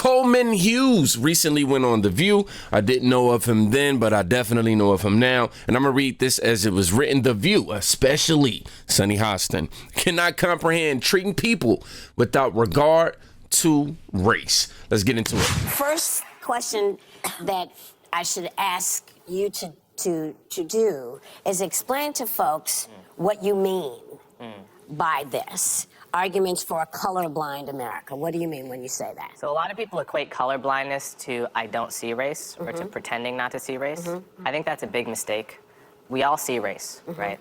Coleman Hughes recently went on The View. I didn't know of him then, but I definitely know of him now. And I'm going to read this as it was written. The View, especially Sunny Hostin, cannot comprehend treating people without regard to race. Let's get into it. First question that I should ask you to do is explain to folks what you mean by this. Arguments for a colorblind America. What do you mean when you say that? So a lot of people equate colorblindness to I don't see race or to pretending not to see race. I think that's a big mistake. We all see race, right?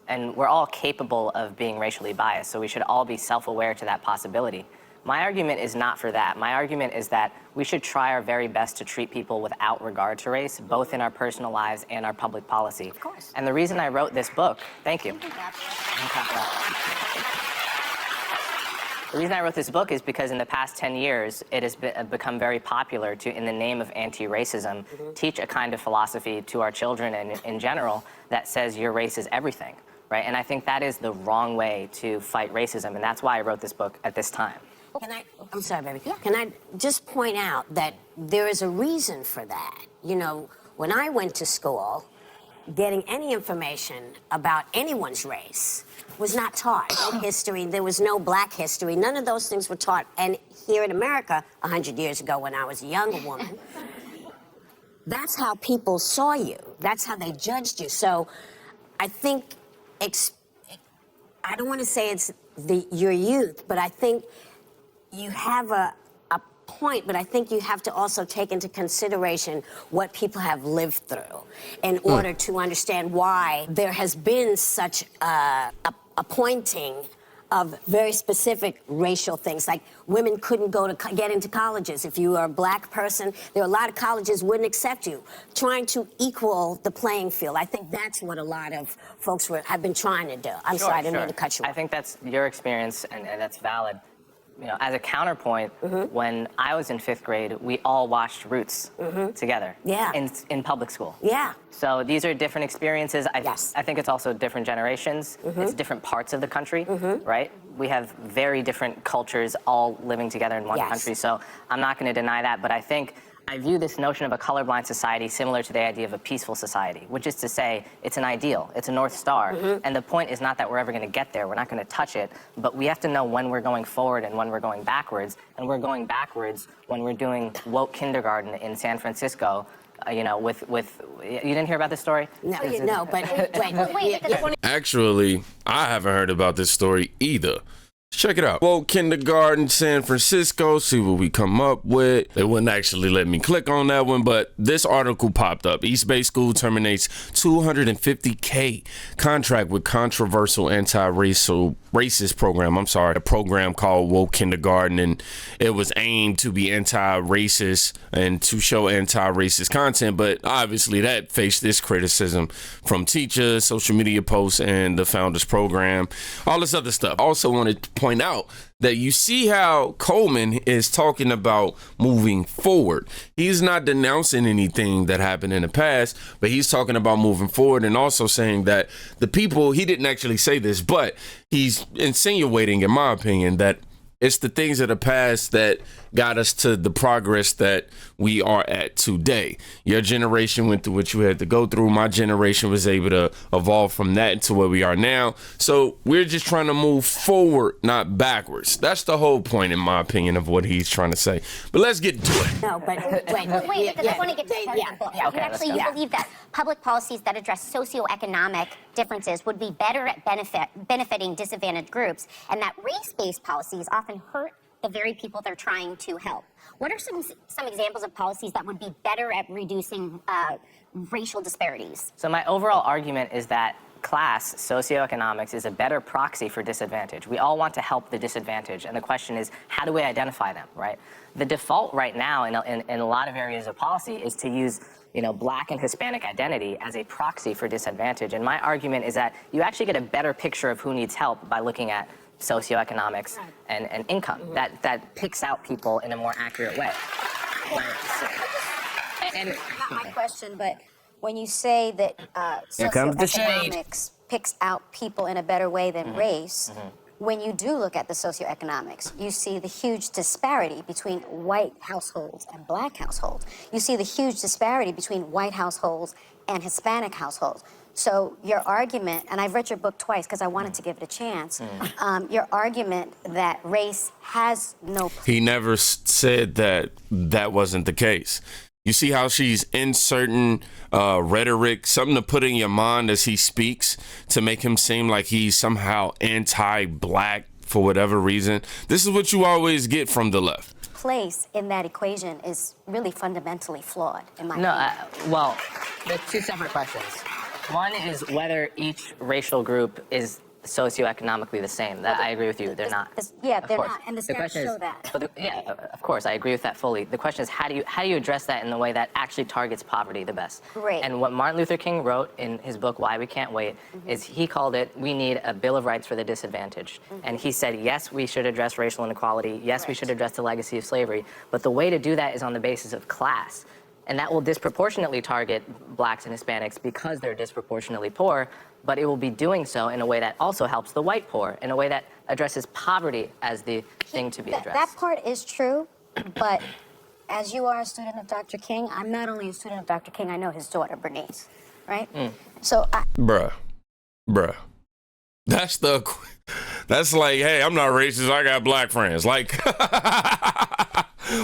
And we're all capable of being racially biased, so we should all be self-aware to that possibility. My argument is not for that. My argument is that we should try our very best to treat people without regard to race, both in our personal lives and our public policy. Of course. And the reason I wrote this book, thank you. The reason I wrote this book is because in the past 10 years, it has become very popular to, in the name of anti-racism, teach a kind of philosophy to our children and in general that says your race is everything, right? And I think that is the wrong way to fight racism, and that's why I wrote this book at this time. I'm sorry, baby. Yeah. Can I just point out that there is a reason for that? You know, when I went to school, getting any information about anyone's race was not taught. No history, there was no black history. None of those things were taught. And here in America, 100 years ago when I was a younger woman, that's how people saw you. That's how they judged you. So I think, I don't want to say it's your youth, but I think you have a point, but I think you have to also take into consideration what people have lived through in order to understand why there has been such a pointing of very specific racial things, like women couldn't get into colleges. If you are a black person, there are a lot of colleges wouldn't accept you. Trying to equal the playing field. I think that's what a lot of folks have been trying to do. I'm sorry, I didn't mean to cut you off. I think that's your experience, and that's valid. You know, as a counterpoint, when I was in 5th grade, we all watched Roots together in public school. Yeah. So these are different experiences. I think it's also different generations. It's different parts of the country, right? We have very different cultures all living together in one country. So I'm not going to deny that, but I view this notion of a colorblind society similar to the idea of a peaceful society, which is to say it's an ideal, it's a North Star. And the point is not that we're ever going to get there, we're not going to touch it, but we have to know when we're going forward and when we're going backwards. And we're going backwards when we're doing woke kindergarten in San Francisco, you know, with you didn't hear about this story? No, but wait. Actually, I haven't heard about this story either. Check it out. Woke kindergarten, San Francisco, see what we come up with. They wouldn't actually let me click on that one, but this article popped up. East Bay School terminates $250K contract with controversial racist program. A program called Woke Kindergarten, and it was aimed to be anti-racist and to show anti-racist content, but obviously that faced this criticism from teachers, social media posts, and the founders program, all this other stuff. Also wanted to point out that you see how Coleman is talking about moving forward. He's not denouncing anything that happened in the past, but he's talking about moving forward and also saying that the people, he didn't actually say this, but he's insinuating, in my opinion, that it's the things of the past that got us to the progress that we are at today. Your generation went through what you had to go through. My generation was able to evolve from that into where we are now. So we're just trying to move forward, not backwards. That's the whole point, in my opinion, of what he's trying to say. But let's get to it. No, but wait, because I want to get to the book. You believe that public policies that address socioeconomic differences would be better at benefiting disadvantaged groups, and that race-based policies often hurt the very people they're trying to help. What are some examples of policies that would be better at reducing racial disparities? So my overall argument is that class, socioeconomics, is a better proxy for disadvantage. We all want to help the disadvantaged, and the question is, how do we identify them, right? The default right now in a lot of areas of policy is to use Black and Hispanic identity as a proxy for disadvantage. And my argument is that you actually get a better picture of who needs help by looking at socioeconomics and income. That picks out people in a more accurate way. And not my question, but when you say that socioeconomics picks out people in a better way than race, when you do look at the socioeconomics, you see the huge disparity between white households and black households. You see the huge disparity between white households and Hispanic households. So your argument, and I've read your book twice because I wanted to give it a chance, your argument that race has no... He never said that that wasn't the case. You see how she's inserting rhetoric, something to put in your mind as he speaks to make him seem like he's somehow anti-black for whatever reason. This is what you always get from the left. Place in that equation is really fundamentally flawed, in my opinion. Well, there's two separate questions. One is whether each racial group is socioeconomically the same. That I agree with you. They're not. Yeah, Of they're course. not, and the The stats question is- show that. but yeah, of course, I agree with that fully. The question is, how do you address that in a way that actually targets poverty the best? Great. And what Martin Luther King wrote in his book, Why We Can't Wait, is he called it, we need a Bill of Rights for the disadvantaged. And he said, yes, we should address racial inequality. Yes, we should address the legacy of slavery. But the way to do that is on the basis of class. And that will disproportionately target blacks and Hispanics because they're disproportionately poor, but it will be doing so in a way that also helps the white poor, in a way that addresses poverty as the thing to be addressed. That part is true, but as you are a student of Dr. King, I'm not only a student of Dr. King, I know his daughter, Bernice, right? So Bruh. That's like, hey, I'm not racist. I got black friends. Like,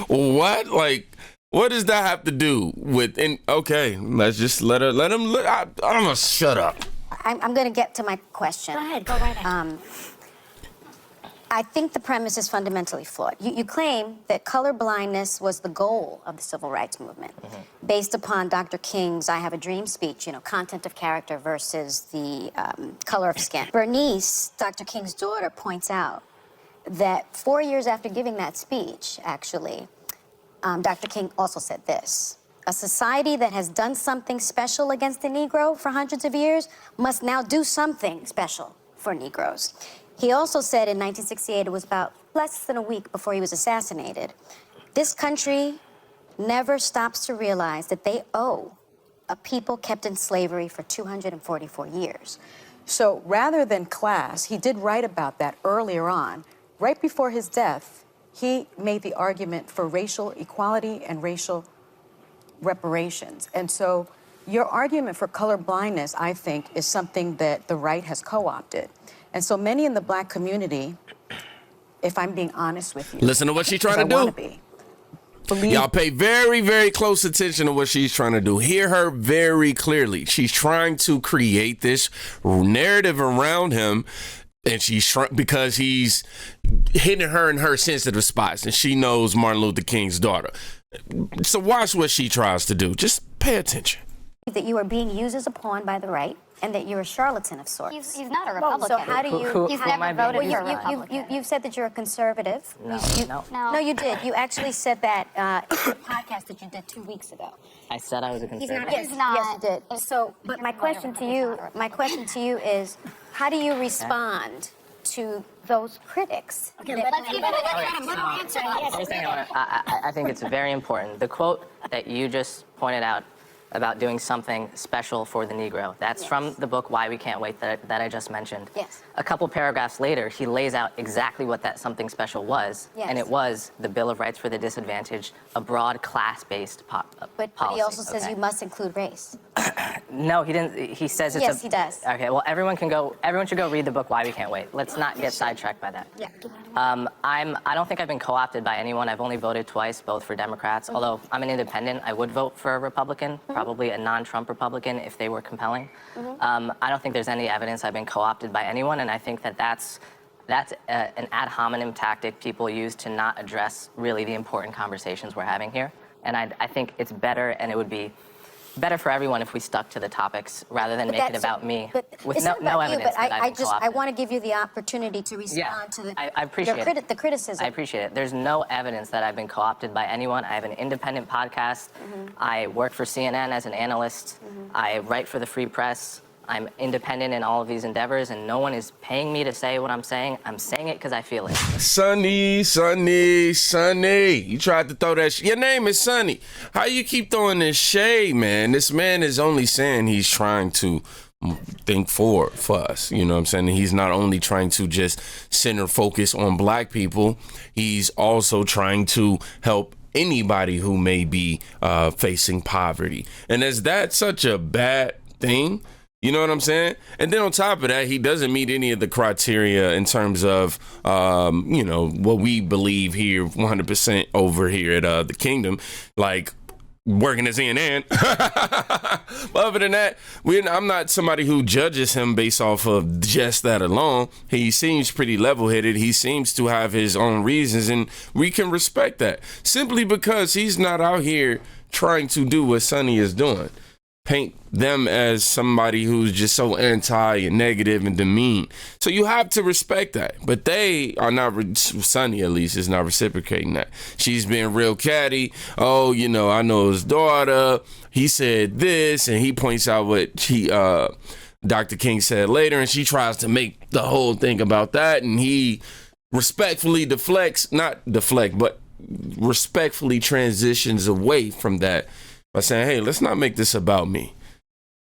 what? Like, what does that have to do with? Okay, let's just let him. I'm gonna shut up. I'm going to get to my question. Go ahead, go right ahead. I think the premise is fundamentally flawed. You claim that color blindness was the goal of the civil rights movement, based upon Dr. King's I Have a Dream speech, content of character versus the color of skin. Bernice, Dr. King's daughter, points out that 4 years after giving that speech, actually, Dr. King also said this: a society that has done something special against the Negro for hundreds of years must now do something special for Negroes. He also said in 1968, it was about less than a week before he was assassinated, this country never stops to realize that they owe a people kept in slavery for 244 years. So rather than class, he did write about that earlier on. Right before his death, he made the argument for racial equality and racial reparations. And so your argument for color blindness, I think, is something that the right has co-opted. And so many in the black community, if I'm being honest with you, Listen to what she's trying to do. Y'all pay very, very close attention to what she's trying to do. Hear her very clearly. She's trying to create this narrative around him, and she's because he's hitting her in her sensitive spots, and she knows Martin Luther King's daughter. So watch what she tries to do. Just pay attention. That you are being used as a pawn by the right, and that you're a charlatan of sorts. He's not a Republican. So how do you... He's who am I never being voted used for a Republican. You've said that you're a conservative. No. No, you did. You actually said that in a podcast that you did 2 weeks ago. I said I was a conservative. He's not. Yes, you did. So, but my question to you is, how do you respond to those critics? Okay, let's give it a answer. First thing I think it's very important. The quote that you just pointed out about doing something special for the Negro. That's from the book Why We Can't Wait that I just mentioned. Yes. A couple paragraphs later, he lays out exactly what that something special was. Yes. And it was the Bill of Rights for the Disadvantaged, a broad class-based policy. But he also says you must include race. No, he didn't. He says it's Yes, he does. Okay, well, everyone should go read the book Why We Can't Wait. Let's not get sidetracked by that. Yeah. I don't think I've been co-opted by anyone. I've only voted twice, both for Democrats. Although I'm an independent, I would vote for a Republican, probably a non-Trump Republican if they were compelling. I don't think there's any evidence I've been co-opted by anyone, and I think that that's an ad hominem tactic people use to not address really the important conversations we're having here. And I think it's better, and it would be better for everyone if we stuck to the topics rather than make it about me with no evidence that I've been co-opted. I want to give you the opportunity to respond to I appreciate the criticism. I appreciate it. There's no evidence that I've been co-opted by anyone. I have an independent podcast. I work for CNN as an analyst. I write for the Free Press. I'm independent in all of these endeavors, and no one is paying me to say what I'm saying. I'm saying it because I feel it. Sunny. You tried to throw that. Your name is Sunny. How you keep throwing this shade, man? This man is only saying he's trying to think for us, you know what I'm saying? And he's not only trying to just center focus on black people, he's also trying to help anybody who may be facing poverty. And is that such a bad thing? You know what I'm saying? And then on top of that, he doesn't meet any of the criteria in terms of, you know, what we believe here 100% over here at the Kingdom, like working as CNN. But other than that, I'm not somebody who judges him based off of just that alone. He seems pretty level-headed. He seems to have his own reasons, and we can respect that simply because he's not out here trying to do what Sunny is doing. Paint them as somebody who's just so anti and negative and demean. So you have to respect that. But they are not, Sunny at least is not reciprocating that. She's being real catty. Oh, you know, I know his daughter. He said this, and he points out what Dr. King said later, and she tries to make the whole thing about that, and he respectfully respectfully transitions away from that by saying, hey, let's not make this about me.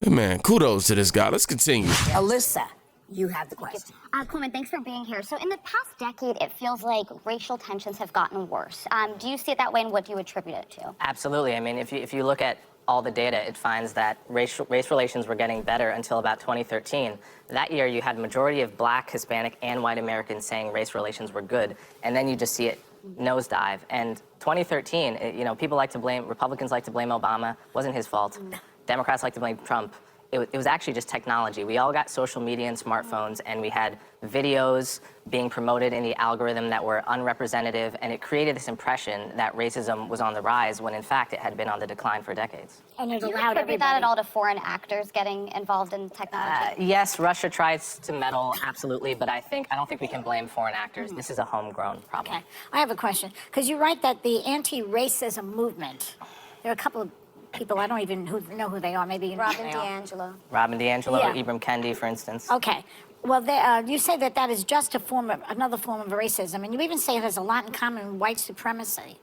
Hey, man, kudos to this guy. Let's continue. Alyssa, you have the question. Coleman, thanks for being here. So in the past decade, it feels like racial tensions have gotten worse. Do you see it that way, and what do you attribute it to? Absolutely. I mean, if you look at all the data, it finds that race relations were getting better until about 2013. That year, you had majority of black, Hispanic, and white Americans saying race relations were good, and then you just see it nosedive. And 2013, you know, Republicans like to blame Obama. Wasn't his fault. Democrats like to blame Trump. It was actually just technology. We all got social media and smartphones, and we had videos being promoted in the algorithm that were unrepresentative, and it created this impression that racism was on the rise when in fact it had been on the decline for decades. And it allowed everybody. That at all to foreign actors getting involved in technology? Yes, Russia tries to meddle, absolutely, but I don't think we can blame foreign actors. This is a homegrown problem. Okay, I have a question, because you write that the anti-racism movement, there are a couple of people, I don't even know who they are, maybe you know. Robin DiAngelo. Robin DiAngelo, Yeah. Ibram Kendi, for instance. Okay. Well, you say that is just another form of racism, and you even say it has a lot in common with white supremacy.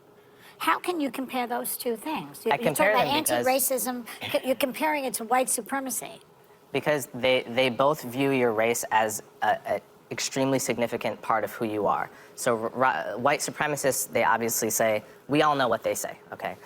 How can you compare those two things? I compare them because anti-racism, you're comparing it to white supremacy. Because they both view your race as a extremely significant part of who you are. So white supremacists, they obviously say, we all know what they say, okay?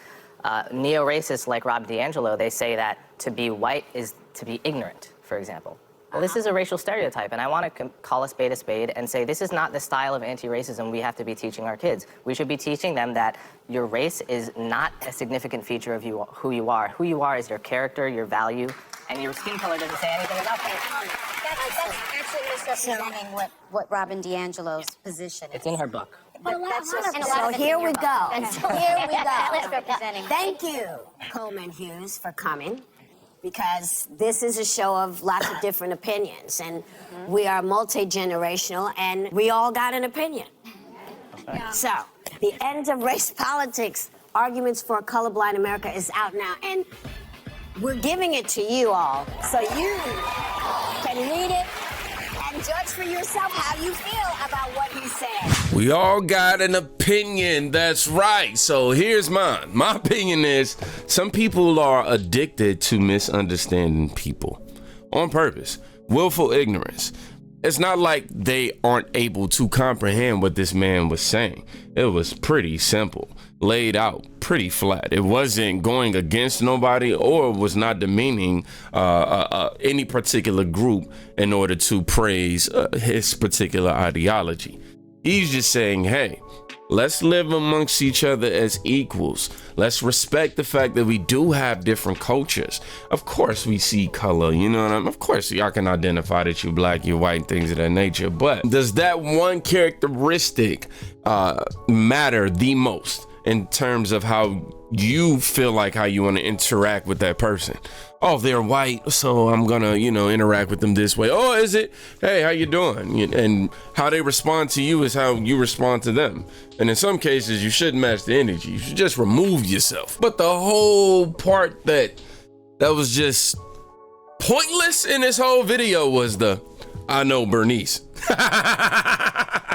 Neo-racists like Rob DiAngelo, they say that to be white is to be ignorant, for example. Well, this is a racial stereotype, and I want to call a spade and say this is not the style of anti-racism we have to be teaching our kids. We should be teaching them that your race is not a significant feature of who you are. Who you are is your character, your value, and your skin color doesn't say anything about that. That's actually misrepresenting what Robin DiAngelo's position is. It's in her book. So here we go. Here we go. Representing. Thank you, Coleman Hughes, for coming, because this is a show of lots of different opinions, and we are multi-generational, and we all got an opinion. Yeah. So, The End of Race Politics, Arguments for a Colorblind America is out now, and we're giving it to you all, so you can read it and judge for yourself how you feel about what he said. We all got an opinion, that's right. So here's mine. My opinion is some people are addicted to misunderstanding people on purpose, willful ignorance. It's not like they aren't able to comprehend what this man was saying. It was pretty simple, laid out pretty flat. It wasn't going against nobody or was not demeaning any particular group in order to praise his particular ideology. He's just saying, hey, let's live amongst each other as equals. Let's respect the fact that we do have different cultures. Of course we see color, you know what I mean? Of course y'all can identify that you're black, you're white, things of that nature. But does that one characteristic matter the most in terms of how you feel like how you want to interact with that person? Oh, they're white, so I'm gonna, interact with them this way. Oh, is it? Hey, how you doing? And how they respond to you is how you respond to them. And in some cases, you shouldn't match the energy. You should just remove yourself. But the whole part that was just pointless in this whole video was I know Bernice.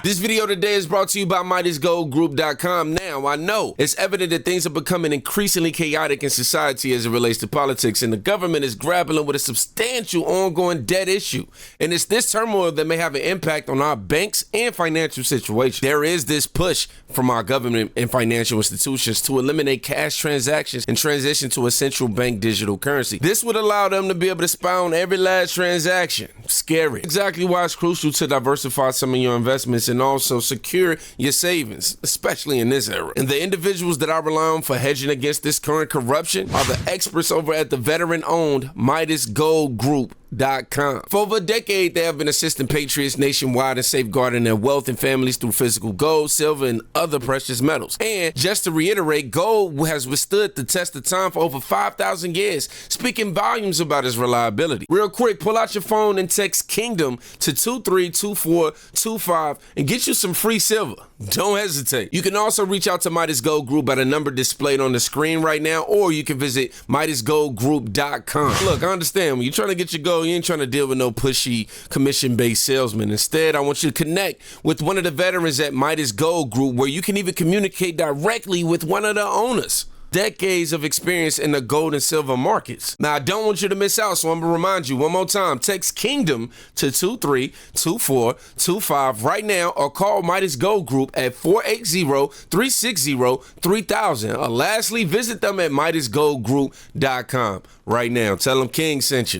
This video today is brought to you by MidasGoldGroup.com. Now, I know it's evident that things are becoming increasingly chaotic in society as it relates to politics, and the government is grappling with a substantial ongoing debt issue. And it's this turmoil that may have an impact on our banks and financial situation. There is this push from our government and financial institutions to eliminate cash transactions and transition to a central bank digital currency. This would allow them to be able to spy on every last transaction. Scary. Exactly why it's crucial to diversify some of your investments and also secure your savings, especially in this era. And the individuals that I rely on for hedging against this current corruption are the experts over at the veteran-owned MidasGoldGroup.com. For over a decade, they have been assisting patriots nationwide in safeguarding their wealth and families through physical gold, silver, and other precious metals. And just to reiterate, gold has withstood the test of time for over 5,000 years, speaking volumes about its reliability. Real quick, pull out your phone and text Kingdom to 232425 and get you some free silver. Don't hesitate. You can also reach out to Midas Gold Group at a number displayed on the screen right now, or you can visit MidasGoldGroup.com. Look, I understand when you're trying to get your gold, you ain't trying to deal with no pushy commission-based salesman. Instead, I want you to connect with one of the veterans at Midas Gold Group, where you can even communicate directly with one of the owners. Decades of experience in the gold and silver markets. Now, I don't want you to miss out, so I'm gonna remind you one more time. Text Kingdom to 232425 right now, or call Midas Gold Group at 480-360-3000. Or lastly, visit them at MidasGoldGroup.com right now. Tell them King sent you.